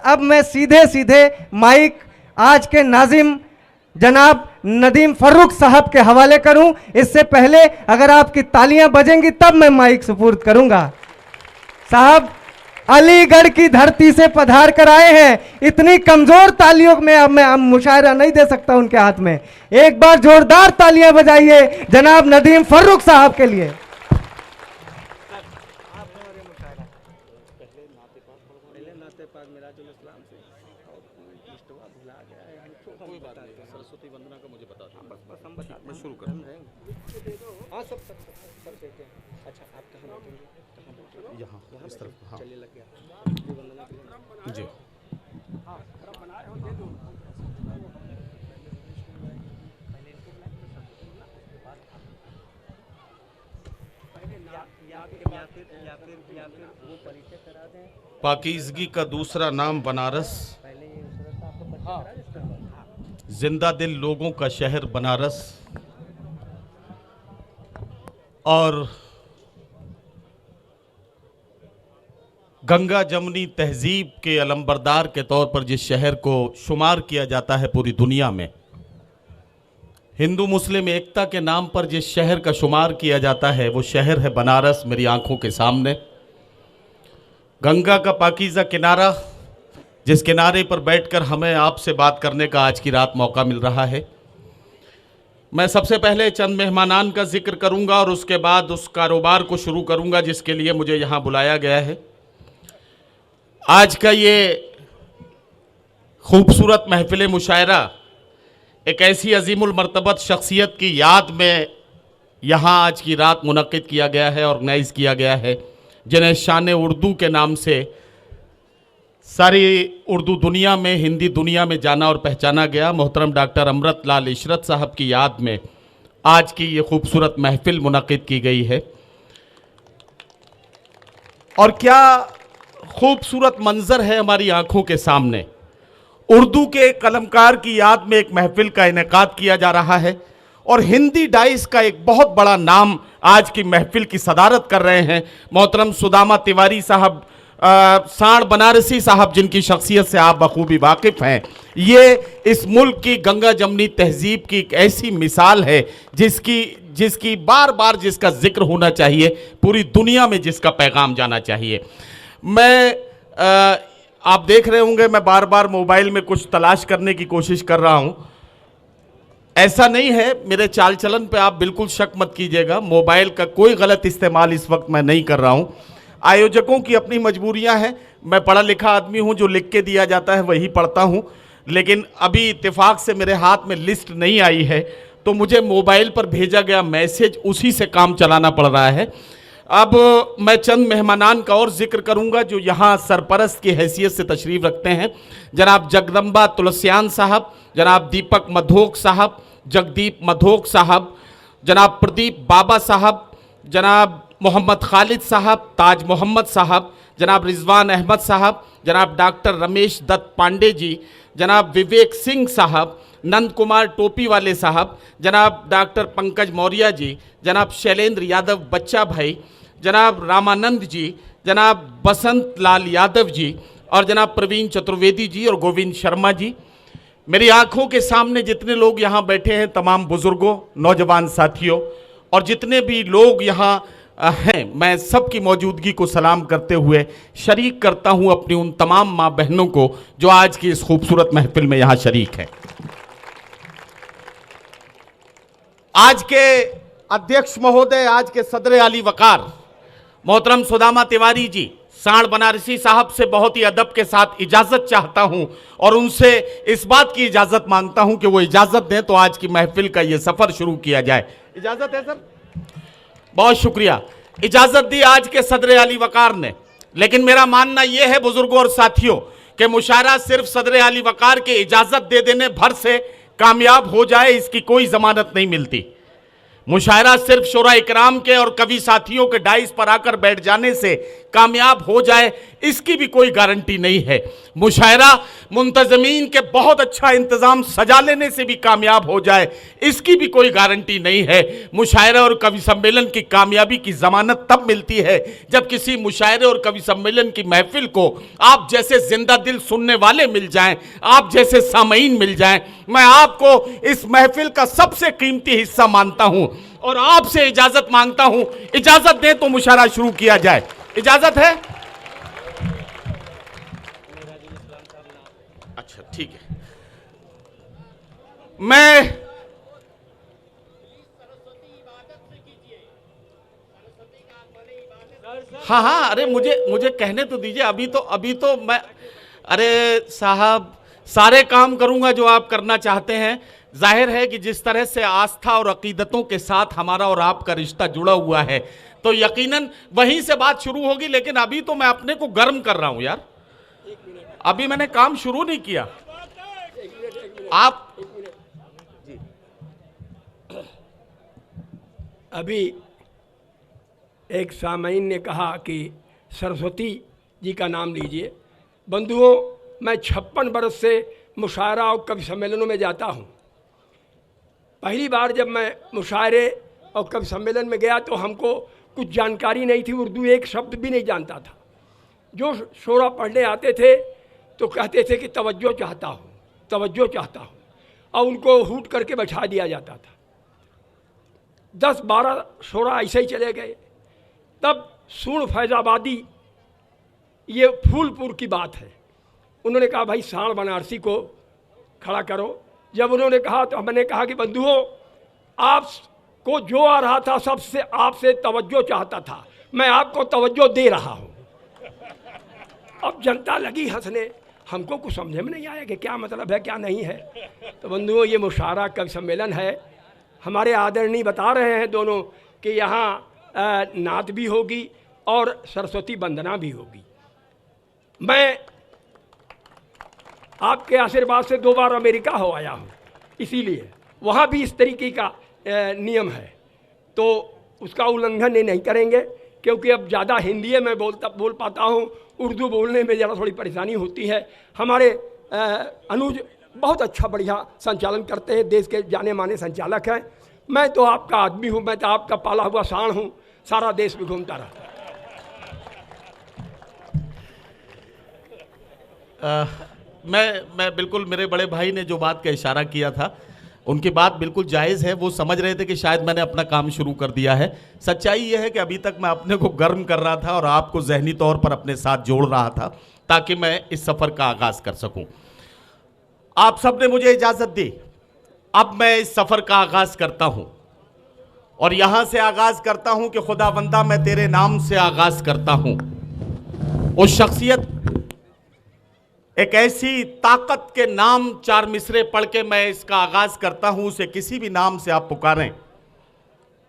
अब मैं सीधे सीधे माइक आज के नाजिम जनाब नदीम फर्रुख साहब के हवाले करूं। इससे पहले अगर आपकी तालियां बजेंगी तब मैं माइक सुपुर्द करूंगा। साहब अलीगढ़ की धरती से पधार कर आए हैं। इतनी कमजोर तालियों में अब मैं मुशायरा नहीं दे सकता उनके हाथ में। एक बार जोरदार तालियां बजाइए जनाब नदीम फर्रुख साहब के लिए। जी पाकीज़गी का दूसरा नाम बनारस, जिंदा दिल लोगों का शहर बनारस, और गंगा जमुनी तहजीब के अलंबरदार के तौर पर जिस शहर को शुमार किया जाता है पूरी दुनिया में, हिंदू मुस्लिम एकता के नाम पर जिस शहर का शुमार किया जाता है वो शहर है बनारस। मेरी आंखों के सामने गंगा का पाकीज़ा किनारा, जिस किनारे पर बैठकर हमें आपसे बात करने का आज की रात मौका मिल रहा है। मैं सबसे पहले चंद मेहमानान का जिक्र करूंगा और उसके बाद उस कारोबार को शुरू करूंगा जिसके लिए मुझे यहाँ बुलाया गया है। आज का ये खूबसूरत महफिल मुशायरा एक ऐसी अजीमुल मर्तबत शख्सियत की याद में यहाँ आज की रात मुनक्किद किया गया है, ऑर्गेनाइज़ किया गया है, जिन्हें शान उर्दू के नाम से सारी उर्दू दुनिया में, हिंदी दुनिया में जाना और पहचाना गया। मोहतरम डॉक्टर अमृत लाल इशरत साहब की याद में आज की ये खूबसूरत महफिल मुनक्किद की गई है। और क्या खूबसूरत मंजर है हमारी आंखों के सामने। उर्दू के कलमकार की याद में एक महफिल का इनेकाद किया जा रहा है और हिंदी डाइस का एक बहुत बड़ा नाम आज की महफिल की सदारत कर रहे हैं मोहतरम सुदामा तिवारी साहब, सांड बनारसी साहब, जिनकी शख्सियत से आप बखूबी वाकिफ़ हैं। ये इस मुल्क की गंगा जमनी तहजीब की एक ऐसी मिसाल है जिसकी बार बार जिसका जिक्र होना चाहिए, पूरी दुनिया में जिसका पैगाम जाना चाहिए। आप देख रहे होंगे मैं बार बार मोबाइल में कुछ तलाश करने की कोशिश कर रहा हूं। ऐसा नहीं है, मेरे चाल चलन पे आप बिल्कुल शक मत कीजिएगा। मोबाइल का कोई गलत इस्तेमाल इस वक्त मैं नहीं कर रहा हूं। आयोजकों की अपनी मजबूरियां हैं। मैं पढ़ा लिखा आदमी हूं, जो लिख के दिया जाता है वही पढ़ता हूं, लेकिन अभी इत्तेफाक से मेरे हाथ में लिस्ट नहीं आई है तो मुझे मोबाइल पर भेजा गया मैसेज उसी से काम चलाना पड़ रहा है। अब मैं चंद मेहमानान का और जिक्र करूंगा जो यहाँ सरपरस्त की हैसियत से तशरीफ़ रखते हैं। जनाब जगदम्बा तुलसियान साहब, जनाब दीपक मधोक साहब, जगदीप मधोक साहब, जनाब प्रदीप बाबा साहब, जनाब मोहम्मद खालिद साहब, ताज मोहम्मद साहब, जनाब रिजवान अहमद साहब, जनाब डॉक्टर रमेश दत्त पांडे जी, जनाब विवेक सिंह साहब, नंद कुमार टोपी वाले साहब, जनाब डॉक्टर पंकज मौर्य जी, जनाब शैलेंद्र यादव बच्चा भाई, जनाब रामानंद जी, जनाब बसंत लाल यादव जी और जनाब प्रवीण चतुर्वेदी जी और गोविंद शर्मा जी। मेरी आंखों के सामने जितने लोग यहाँ बैठे हैं, तमाम बुजुर्गों, नौजवान साथियों और जितने भी लोग यहाँ हैं, मैं सबकी मौजूदगी को सलाम करते हुए शरीक करता हूँ अपनी उन तमाम माँ बहनों को जो आज की इस खूबसूरत महफिल में यहाँ शरीक हैं। आज के अध्यक्ष महोदय, आज के सदर आली वकार मोहतरम सुदामा तिवारी जी, सांड बनारसी साहब से बहुत ही अदब के साथ इजाजत चाहता हूं और उनसे इस बात की इजाजत मांगता हूं कि वो इजाजत दें तो आज की महफिल का ये सफर शुरू किया जाए। इजाजत है सर? बहुत शुक्रिया। इजाजत दी आज के सदर आली वकार ने, लेकिन मेरा मानना यह है बुजुर्गों और साथियों कि मुशायरा सिर्फ सदर आली वकार के इजाजत दे देने भर से कामयाब हो जाए इसकी कोई जमानत नहीं मिलती। मुशायरा सिर्फ शोरा इकराम के और कवि साथियों के डाइस पर आकर बैठ जाने से कामयाब हो जाए इसकी भी कोई गारंटी नहीं है। मुशायरा मुंतजमीन के बहुत अच्छा इंतजाम सजा लेने से भी कामयाब हो जाए इसकी भी कोई गारंटी नहीं है। मुशायरा और कवि सम्मेलन की कामयाबी की जमानत तब मिलती है जब किसी मुशायरे और कवि सम्मेलन की महफिल को आप जैसे जिंदा दिल सुनने वाले मिल जाएं, आप जैसे सामईन मिल जाएं। मैं आपको इस महफिल का सबसे कीमती हिस्सा मानता हूं और आपसे इजाजत मांगता हूं, इजाजत दें तो मुशायरा शुरू किया जाए। इजाजत है? अच्छा ठीक है। मैं हाँ हाँ, अरे मुझे कहने तो दीजिए। अभी तो मैं, अरे साहब, सारे काम करूंगा जो आप करना चाहते हैं। जाहिर है कि जिस तरह से आस्था और अकीदतों के साथ हमारा और आपका रिश्ता जुड़ा हुआ है तो यकीनन वहीं से बात शुरू होगी। लेकिन अभी तो मैं अपने को गर्म कर रहा हूं यार, अभी मैंने काम शुरू नहीं किया। आप अभी एक सामईन ने कहा कि सरस्वती जी का नाम लीजिए। बंधुओं, मैं 56 बरस से मुशायरा और कवि सम्मेलनों में जाता हूँ। पहली बार जब मैं मुशायरे और कवि सम्मेलन में गया तो हमको कुछ जानकारी नहीं थी, उर्दू एक शब्द भी नहीं जानता था। जो शोरा पढ़ने आते थे तो कहते थे कि तवज्जो चाहता हूँ, तवज्जो चाहता हूँ, और उनको हूट करके बैठा दिया जाता था। 10-12 शोरा ऐसे ही चले गए। तब सूर्ण फैजाबादी, ये फूलपुर की बात है, उन्होंने कहा भाई साण बनारसी को खड़ा करो। जब उन्होंने कहा तो मैंने कहा कि बंधुओं, आपको जो आ रहा था सबसे आपसे तवज्जो चाहता था, मैं आपको तवज्जो दे रहा हूँ। अब जनता लगी हंसने, हमको कुछ समझ में नहीं आया कि क्या मतलब है क्या नहीं है। तो बंधुओं, ये मुशायरा कवि सम्मेलन है। हमारे आदरणीय बता रहे हैं दोनों कि यहाँ नात भी होगी और सरस्वती वंदना भी होगी। मैं आपके आशीर्वाद से 2 बार अमेरिका हो आया हूँ, इसीलिए वहाँ भी इस तरीके का नियम है, तो उसका उल्लंघन नहीं करेंगे। क्योंकि अब ज़्यादा हिंदी में बोल पाता हूँ, उर्दू बोलने में ज़रा थोड़ी परेशानी होती है। हमारे अनुज बहुत अच्छा बढ़िया संचालन करते हैं, देश के जाने माने संचालक हैं। मैं तो आपका आदमी हूँ, मैं तो आपका पाला हुआ सांड हूँ, सारा देश में घूमता रहता। मैं बिल्कुल, मेरे बड़े भाई ने जो बात का इशारा किया था उनकी बात बिल्कुल जायज़ है। वो समझ रहे थे कि शायद मैंने अपना काम शुरू कर दिया है। सच्चाई यह है कि अभी तक मैं अपने को गर्म कर रहा था और आपको जहनी तौर पर अपने साथ जोड़ रहा था ताकि मैं इस सफ़र का आगाज़ कर सकूं। आप सब ने मुझे इजाज़त दी, अब मैं इस सफ़र का आगाज़ करता हूं और यहां से आगाज़ करता हूं कि खुदावंदा मैं तेरे नाम से आगाज़ करता हूं। वो शख्सियत, एक ऐसी ताकत के नाम 4 मिसरे पढ़ के मैं इसका आगाज़ करता हूं। उसे किसी भी नाम से आप पुकारें,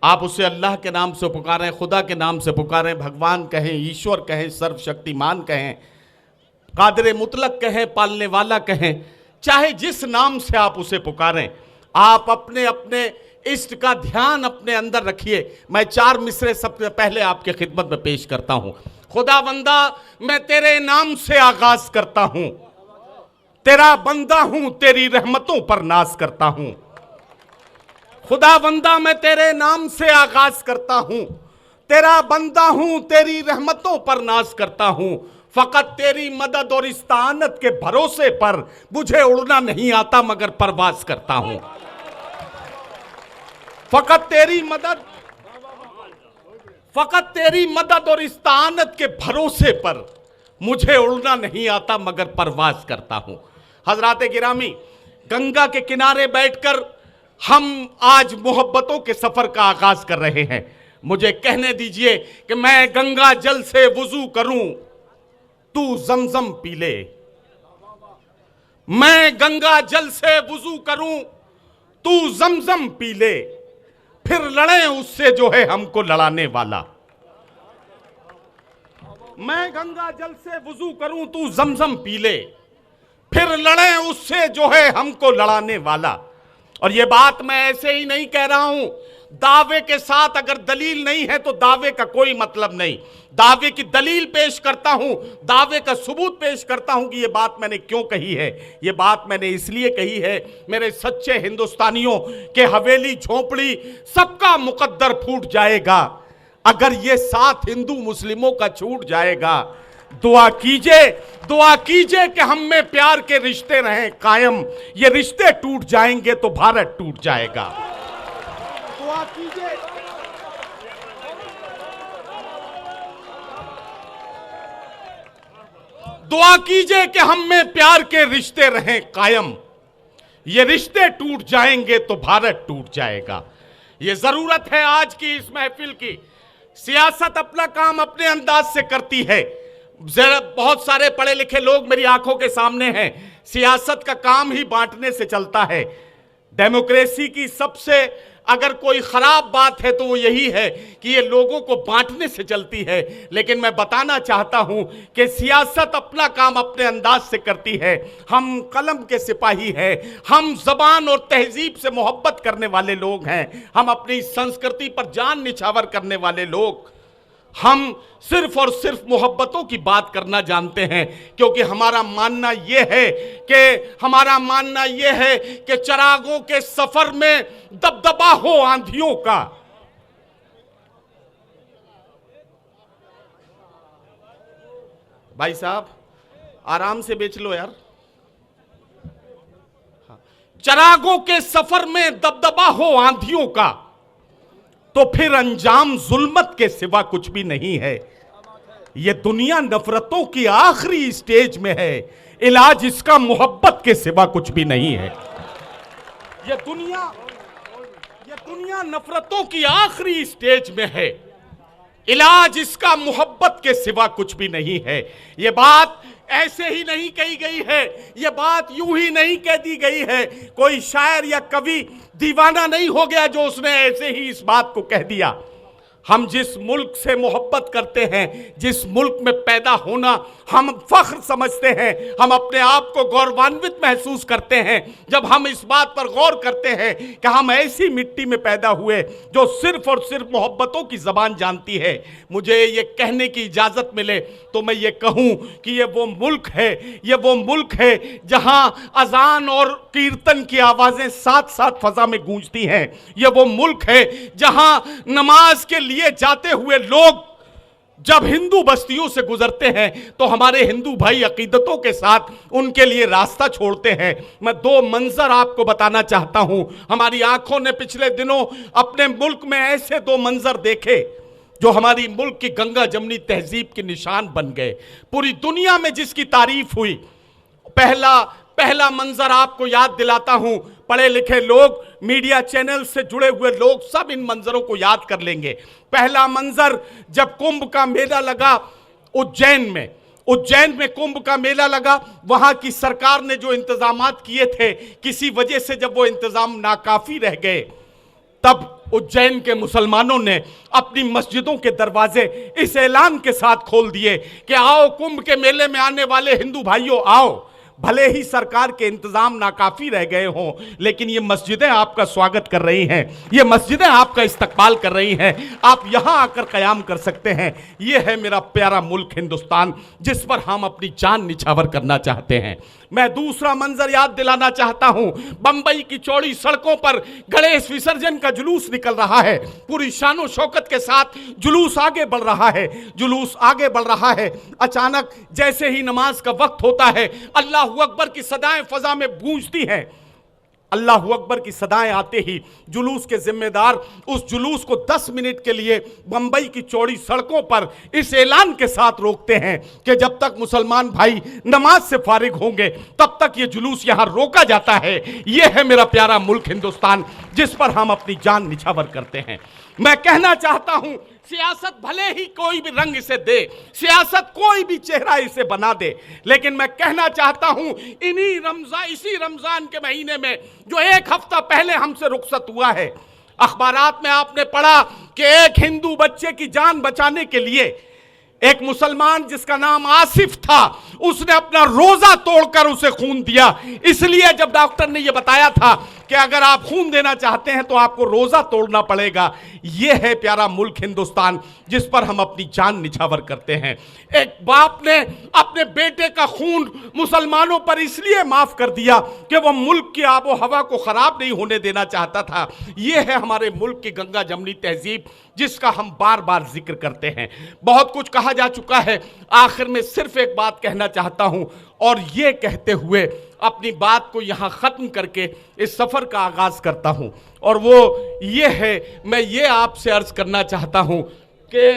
आप उसे अल्लाह के नाम से पुकारें, खुदा के नाम से पुकारें, भगवान कहें, ईश्वर कहें, सर्वशक्तिमान कहें, कादिर मुतलक कहें, पालने वाला कहें, चाहे जिस नाम से आप उसे पुकारें, आप अपने अपने इष्ट का ध्यान अपने अंदर रखिए। मैं 4 मिसरे सबसे पहले आपके खिदमत में पेश करता हूं। खुदावंदा मैं तेरे नाम से आगाज करता हूं, तेरा बंदा हूं, तेरी रहमतों पर नाज करता हूं। खुदावंदा मैं तेरे नाम से आगाज करता हूं, तेरा बंदा हूं, तेरी रहमतों पर नाज करता हूं। फकत तेरी मदद और इस्तानत के भरोसे पर मुझे उड़ना नहीं आता मगर परवाज करता हूं। फकत तेरी मदद और इस्तानत के भरोसे पर मुझे उड़ना नहीं आता मगर परवाज करता हूं। हजरात गिरामी, गंगा के किनारे बैठकर हम आज मोहब्बतों के सफर का आगाज कर रहे हैं। मुझे कहने दीजिए कि मैं गंगा जल से वुजू करूं, तू जमजम पी ले। मैं गंगा जल से वुजू करूं, तू जमजम पी ले, फिर लड़े उससे जो है हमको लड़ाने वाला। मैं गंगा जल से वुजू करूं, तू जमजम पी ले, फिर लड़े उससे जो है हमको लड़ाने वाला। और ये बात मैं ऐसे ही नहीं कह रहा हूं, दावे के साथ अगर दलील नहीं है तो दावे का कोई मतलब नहीं। दावे की दलील पेश करता हूं, दावे का सबूत पेश करता हूं कि यह बात मैंने क्यों कही है। यह बात मैंने इसलिए कही है, मेरे सच्चे हिंदुस्तानियों के हवेली झोंपड़ी सबका मुकद्दर फूट जाएगा अगर यह साथ हिंदू मुस्लिमों का छूट जाएगा। दुआ कीजिए कि हम में प्यार के रिश्ते रहें कायम। ये रिश्ते टूट जाएंगे तो भारत टूट जाएगा। दुआ कीजिए। दुआ कीजिए कि हम में प्यार के रिश्ते रहें कायम। ये रिश्ते टूट जाएंगे तो भारत टूट जाएगा। ये जरूरत है आज की इस महफिल की। सियासत अपना काम अपने अंदाज से करती है। जरा बहुत सारे पढ़े लिखे लोग मेरी आंखों के सामने हैं। सियासत का काम ही बांटने से चलता है। डेमोक्रेसी की सबसे अगर कोई खराब बात है तो वो यही है कि ये लोगों को बांटने से चलती है। लेकिन मैं बताना चाहता हूं कि सियासत अपना काम अपने अंदाज से करती है। हम कलम के सिपाही हैं, हम जबान और तहजीब से मोहब्बत करने वाले लोग हैं, हम अपनी संस्कृति पर जान निछावर करने वाले लोग। हम सिर्फ और सिर्फ मोहब्बतों की बात करना जानते हैं, क्योंकि हमारा मानना यह है कि चिरागों के सफर में दबदबा हो आंधियों का। भाई साहब आराम से बेच लो यार। चिरागों के सफर में दबदबा हो आंधियों का, तो फिर अंजाम जुल्मत के सिवा कुछ भी नहीं है। यह दुनिया नफरतों की आखिरी स्टेज में है, इलाज इसका मोहब्बत के सिवा कुछ भी नहीं है। यह दुनिया नफरतों की आखिरी स्टेज में है, इलाज इसका मोहब्बत के सिवा कुछ भी नहीं है। यह बात ऐसे ही नहीं कही गई है, यह बात यूं ही नहीं कह दी गई है। कोई शायर या कवि दीवाना नहीं हो गया जो उसने ऐसे ही इस बात को कह दिया। हम जिस मुल्क से मोहब्बत करते हैं, जिस मुल्क में पैदा होना हम फख्र समझते हैं, हम अपने आप को गौरवान्वित महसूस करते हैं जब हम इस बात पर गौर करते हैं कि हम ऐसी मिट्टी में पैदा हुए जो सिर्फ और सिर्फ मोहब्बतों की ज़बान जानती है। मुझे ये कहने की इजाज़त मिले तो मैं ये कहूँ कि ये वो मुल्क है जहाँ अजान और कीर्तन की आवाज़ें साथ साथ फ़ज़ा में गूंजती हैं। ये वो मुल्क है जहाँ नमाज के लिए जाते हुए लोग जब हिंदू बस्तियों से गुजरते हैं तो हमारे हिंदू भाई अकीदतों के साथ उनके लिए रास्ता छोड़ते हैं। मैं दो मंजर आपको बताना चाहता हूं। हमारी आंखों ने पिछले दिनों अपने मुल्क में ऐसे दो मंजर देखे जो हमारी मुल्क की गंगा जमनी तहजीब के निशान बन गए। पूरी दुनिया में जिसकी तारीफ हुई। पहला मंजर आपको याद दिलाता हूं। पढ़े लिखे लोग, मीडिया चैनल से जुड़े हुए लोग सब इन मंजरों को याद कर लेंगे। पहला मंजर जब कुंभ का मेला लगा उज्जैन में कुंभ का मेला लगा, वहां की सरकार ने जो इंतजामात किए थे, किसी वजह से जब वो इंतजाम नाकाफी रह गए, तब उज्जैन के मुसलमानों ने अपनी मस्जिदों के दरवाजे इस ऐलान के साथ खोल दिए कि आओ कुंभ के मेले में आने वाले हिंदू भाइयों आओ। भले ही सरकार के इंतजाम नाकाफी रह गए हों, लेकिन ये मस्जिदें आपका स्वागत कर रही हैं, ये मस्जिदें आपका इस्तकबाल कर रही हैं। आप यहां आकर कयाम कर सकते हैं। ये है मेरा प्यारा मुल्क हिंदुस्तान, जिस पर हम अपनी जान निछावर करना चाहते हैं। मैं दूसरा मंजर याद दिलाना चाहता हूं। बंबई की चौड़ी सड़कों पर गणेश विसर्जन का जुलूस निकल रहा है। पूरी शानो शौकत के साथ जुलूस आगे बढ़ रहा है। अचानक जैसे ही नमाज का वक्त होता है, अल्लाह अकबर की सदाएं फजा में गूंजती हैं। अल्लाह अकबर की सदाएं आते ही जुलूस के जिम्मेदार उस जुलूस को 10 मिनट के लिए बंबई की चौड़ी सड़कों पर इस ऐलान के साथ रोकते हैं कि जब तक मुसलमान भाई नमाज से फारिग होंगे तब तक ये जुलूस यहां रोका जाता है। यह है मेरा प्यारा मुल्क हिंदुस्तान, जिस पर हम अपनी जान निछावर करते हैं। मैं कहना चाहता हूं, सियासत भले ही कोई भी रंग इसे दे, सियासत कोई भी चेहरा इसे बना दे, लेकिन मैं कहना चाहता हूं इसी रमजान के महीने में जो एक हफ्ता पहले हमसे रुखसत हुआ है, अखबारात में आपने पढ़ा कि एक हिंदू बच्चे की जान बचाने के लिए एक मुसलमान जिसका नाम आसिफ था, उसने अपना रोजा तोड़कर उसे खून दिया। इसलिए जब डॉक्टर ने यह बताया था कि अगर आप खून देना चाहते हैं तो आपको रोजा तोड़ना पड़ेगा। यह है प्यारा मुल्क हिंदुस्तान जिस पर हम अपनी जान निछावर करते हैं। एक बाप ने अपने बेटे का खून मुसलमानों पर इसलिए माफ कर दिया कि वह मुल्क की आबो हवा को खराब नहीं होने देना चाहता था। यह है हमारे मुल्क की गंगा जमनी तहजीब जिसका हम बार बार जिक्र करते हैं। बहुत कुछ कहा जा चुका है, आखिर में सिर्फ एक बात कहना चाहता हूं और यह कहते हुए अपनी बात को यहां खत्म करके इस सफर का आगाज करता हूं। और वो ये है, मैं ये आपसे अर्ज करना चाहता हूं कि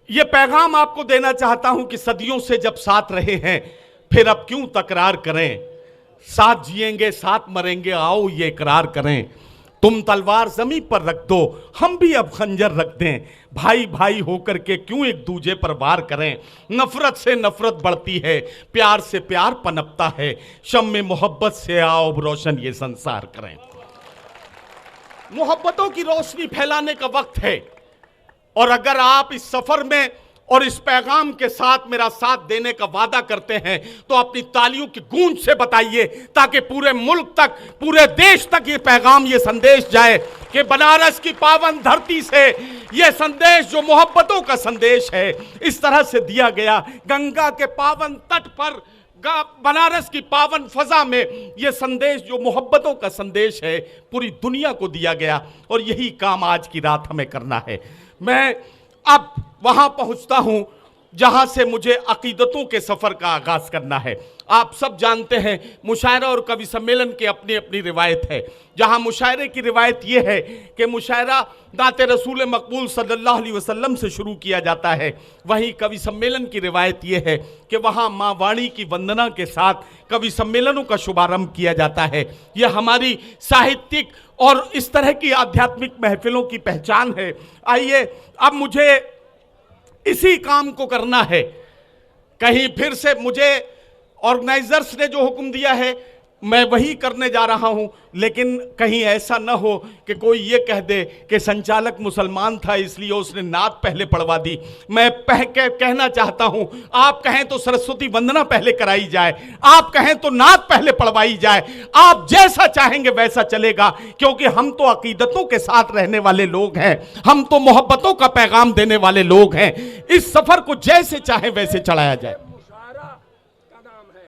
ये पैगाम आपको देना चाहता हूं कि सदियों से जब साथ रहे हैं फिर अब क्यों तकरार करें। साथ जिएंगे साथ मरेंगे, आओ ये इकरार करें। तुम तलवार जमीन पर रख दो, हम भी अब खंजर रख दें। भाई भाई होकर के क्यों एक दूजे पर वार करें। नफरत से नफरत बढ़ती है, प्यार से प्यार पनपता है। शम्मे मोहब्बत से आओ अब रोशन ये संसार करें। मोहब्बतों की रोशनी फैलाने का वक्त है और अगर आप इस सफर में और इस पैगाम के साथ मेरा साथ देने का वादा करते हैं तो अपनी तालियों की गूंज से बताइए ताकि पूरे मुल्क तक, पूरे देश तक ये पैगाम, ये संदेश जाए कि बनारस की पावन धरती से ये संदेश जो मोहब्बतों का संदेश है इस तरह से दिया गया। गंगा के पावन तट पर, बनारस की पावन फजा में यह संदेश जो मोहब्बतों का संदेश है पूरी दुनिया को दिया गया और यही काम आज की रात हमें करना है। मैं अब वहां पहुंचता हूं जहां से मुझे अकीदतों के सफर का आगाज करना है। आप सब जानते हैं मुशायरा और कवि सम्मेलन की अपनी अपनी रिवायत है। जहां मुशायरे की रिवायत यह है कि मुशायरा नाते रसूल मकबूल सल्लल्लाहु अलैहि वसल्लम से शुरू किया जाता है, वहीं कवि सम्मेलन की रिवायत यह है कि वहां माँ वाणी की वंदना के साथ कवि सम्मेलनों का शुभारंभ किया जाता है। यह हमारी साहित्यिक और इस तरह की आध्यात्मिक महफिलों की पहचान है। आइए अब मुझे इसी काम को करना है। कहीं फिर से मुझे ऑर्गेनाइजर्स ने जो हुक्म दिया है मैं वही करने जा रहा हूं, लेकिन कहीं ऐसा न हो कि कोई ये कह दे कि संचालक मुसलमान था इसलिए उसने नात पहले पढ़वा दी। मैं कहना चाहता हूं, आप कहें तो सरस्वती वंदना पहले कराई जाए, आप कहें तो नात पहले पढ़वाई जाए, आप जैसा चाहेंगे वैसा चलेगा, क्योंकि हम तो अकीदतों के साथ रहने वाले लोग हैं, हम तो मोहब्बतों का पैगाम देने वाले लोग हैं। इस सफर को जैसे चाहे वैसे चलाया जाए।